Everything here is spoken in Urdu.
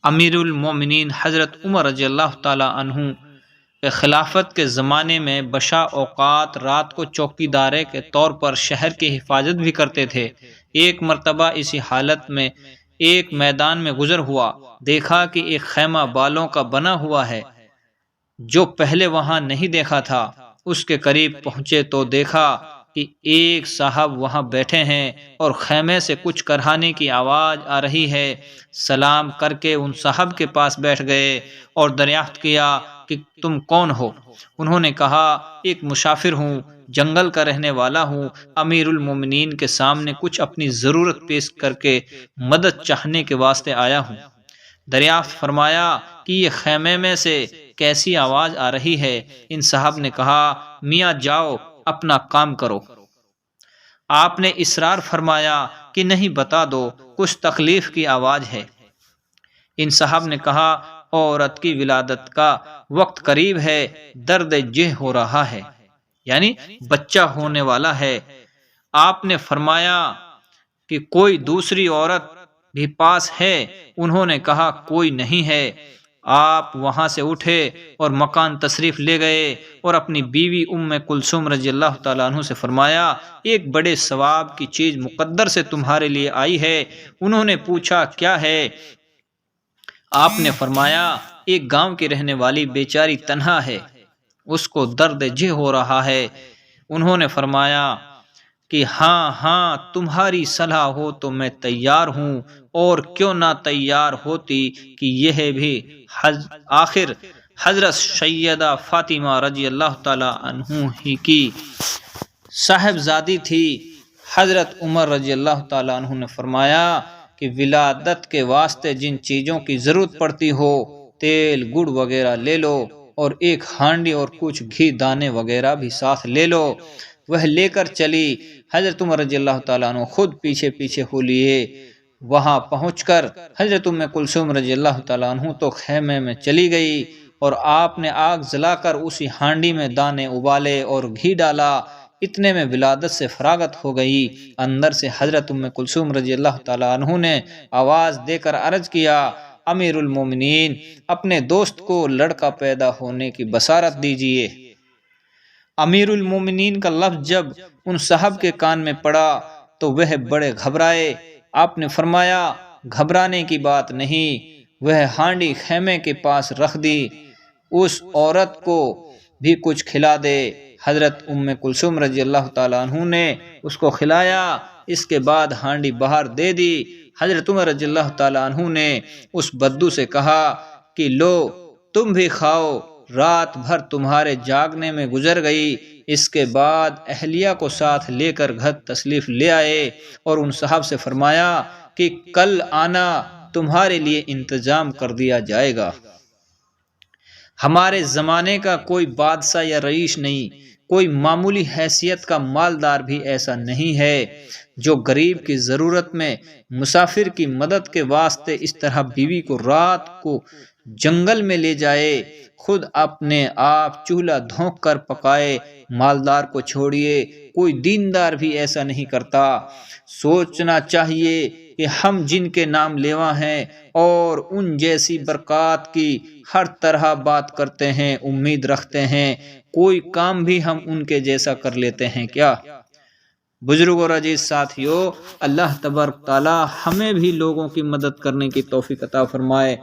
امیر المومنین حضرت عمر رضی اللہ تعالی عنہ کے خلافت کے زمانے میں بشا اوقات رات کو چوکی دارے کے طور پر شہر کی حفاظت بھی کرتے تھے۔ ایک مرتبہ اسی حالت میں ایک میدان میں گزر ہوا، دیکھا کہ ایک خیمہ بالوں کا بنا ہوا ہے جو پہلے وہاں نہیں دیکھا تھا۔ اس کے قریب پہنچے تو دیکھا کہ ایک صاحب وہاں بیٹھے ہیں اور خیمے سے کچھ کرہانے کی آواز آ رہی ہے۔ سلام کر کے ان صاحب کے پاس بیٹھ گئے اور دریافت کیا کہ تم کون ہو؟ انہوں نے کہا ایک مسافر ہوں، جنگل کا رہنے والا ہوں، امیر المومنین کے سامنے کچھ اپنی ضرورت پیش کر کے مدد چاہنے کے واسطے آیا ہوں۔ دریافت فرمایا کہ یہ خیمے میں سے کیسی آواز آ رہی ہے؟ ان صاحب نے کہا میاں جاؤ اپنا کام کرو۔ آپ نے اصرار فرمایا کہ نہیں، بتا دو، کچھ تکلیف کی آواز ہے۔ ان صاحب نے کہا عورت کی ولادت کا وقت قریب ہے، درد جہ ہو رہا ہے، یعنی بچہ ہونے والا ہے۔ آپ نے فرمایا کہ کوئی دوسری عورت بھی پاس ہے؟ انہوں نے کہا کوئی نہیں ہے۔ آپ وہاں سے اٹھے اور مکان تشریف لے گئے اور اپنی بیوی ام کلثوم رضی اللہ تعالیٰ عنہ سے فرمایا ایک بڑے ثواب کی چیز مقدر سے تمہارے لیے آئی ہے۔ انہوں نے پوچھا کیا ہے؟ آپ نے فرمایا ایک گاؤں کی رہنے والی بیچاری تنہا ہے، اس کو درد جہ ہو رہا ہے۔ انہوں نے فرمایا کہ ہاں تمہاری صلاح ہو تو میں تیار ہوں، اور کیوں نہ تیار ہوتی کہ یہ بھی آخر حضرت سیدہ فاطمہ رضی اللہ تعالی عنہ ہی کی صاحبزادی تھی۔ حضرت عمر رضی اللہ تعالی عنہ نے فرمایا کہ ولادت کے واسطے جن چیزوں کی ضرورت پڑتی ہو، تیل گڑ وغیرہ لے لو، اور ایک ہانڈی اور کچھ گھی دانے وغیرہ بھی ساتھ لے لو۔ وہ لے کر چلی۔ حضرت عمر رضی اللہ تعالیٰ عنہ خود پیچھے ہو لیے۔ وہاں پہنچ کر حضرت ام کلثوم رضی اللہ تعالیٰ عنہ تو خیمے میں چلی گئی، اور آپ نے آگ جلا کر اسی ہانڈی میں دانے ابالے اور گھی ڈالا۔ اتنے میں ولادت سے فراغت ہو گئی۔ اندر سے حضرت ام کلثوم رضی اللہ تعالیٰ عنہ نے آواز دے کر عرض کیا امیر المومنین، اپنے دوست کو لڑکا پیدا ہونے کی بشارت دیجئے۔ امیر المومنین کا لفظ جب ان صاحب کے کان میں پڑا تو وہ بڑے گھبرائے۔ آپ نے فرمایا گھبرانے کی بات نہیں، وہ ہانڈی خیمے کے پاس رکھ دی، اس عورت کو بھی کچھ کھلا دے۔ حضرت ام کلثوم رضی اللہ تعالیٰ عنہ نے اس کو کھلایا، اس کے بعد ہانڈی باہر دے دی۔ حضرت عمر رضی اللہ تعالیٰ عنہ نے اس بدو سے کہا کہ لو تم بھی کھاؤ، رات بھر تمہارے جاگنے میں گزر گئی۔ اس کے بعد اہلیہ کو ساتھ لے کر گھر تشریف لے آئے اور ان صاحب سے فرمایا کہ کل آنا، تمہارے لیے انتظام کر دیا جائے گا۔ ہمارے زمانے کا کوئی بادشاہ یا رئیس نہیں، کوئی معمولی حیثیت کا مالدار بھی ایسا نہیں ہے جو غریب کی ضرورت میں مسافر کی مدد کے واسطے اس طرح بیوی کو رات کو جنگل میں لے جائے، خود اپنے آپ چولہا دھونک کر پکائے۔ مالدار کو چھوڑیے، کوئی دیندار بھی ایسا نہیں کرتا۔ سوچنا چاہیے کہ ہم جن کے نام لیوا ہیں اور ان جیسی برکات کی ہر طرح بات کرتے ہیں، امید رکھتے ہیں، کوئی کام بھی ہم ان کے جیسا کر لیتے ہیں کیا؟ بزرگوں اور عزیز ساتھیوں، اللہ تبارک تعالی ہمیں بھی لوگوں کی مدد کرنے کی توفیق عطا فرمائے۔